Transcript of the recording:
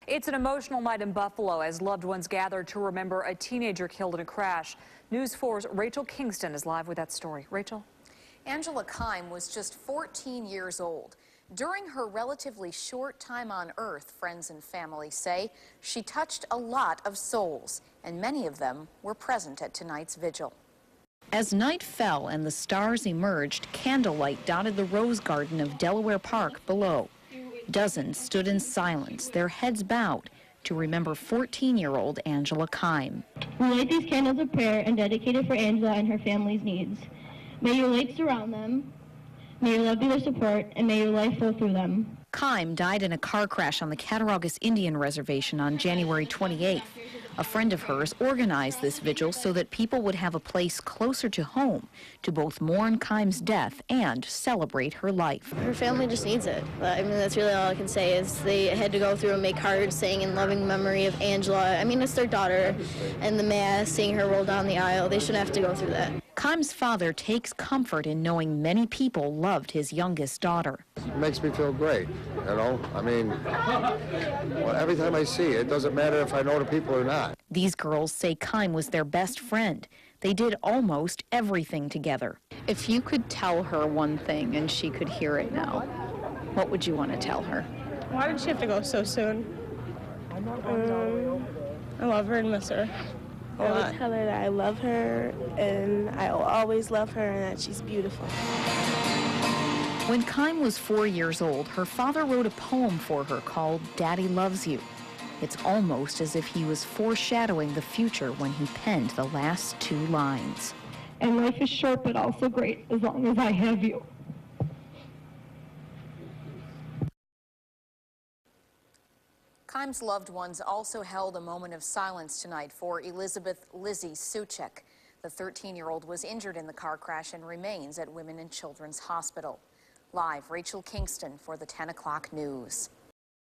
It's an emotional night in Buffalo as loved ones gather to remember a teenager killed in a crash. News 4's Rachel Kingston is live with that story. Rachel? Angela Keim was just 14 years old. During her relatively short time on Earth, friends and family say she touched a lot of souls, and many of them were present at tonight's vigil. As night fell and the stars emerged, candlelight dotted the rose garden of Delaware Park below. Dozens stood in silence, their heads bowed, to remember 14-year-old Angela Keim. We light these candles of prayer and dedicate it for Angela and her family's needs. May your light surround them, may your love be their support, and may your life flow through them. Keim died in a car crash on the Cattaraugus Indian Reservation on January 28th. A friend of hers organized this vigil so that people would have a place closer to home to both mourn Keim's death and celebrate her life. Her family just needs it. I mean, that's really all I can say is they had to go through and make cards saying in loving memory of Angela. I mean, it's their daughter, and the mass, seeing her roll down the aisle, they shouldn't have to go through that. Keim's father takes comfort in knowing many people loved his youngest daughter. It makes me feel great, you know? I mean, every time I see it, it doesn't matter if I know the people or not. These girls say Keim was their best friend. They did almost everything together. If you could tell her one thing and she could hear it now, what would you want to tell her? Why did she have to go so soon? I love her and miss her. I would tell her that I love her and I will always love her and that she's beautiful. When Keim was 4 years old, her father wrote a poem for her called Daddy Loves You. It's almost as if he was foreshadowing the future when he penned the last two lines. And life is short but also great as long as I have you. Keim's loved ones also held a moment of silence tonight for Elizabeth Lizzie Suchek. The 13-year-old was injured in the car crash and remains at Women and Children's Hospital. Live, Rachel Kingston for the 10 o'clock news.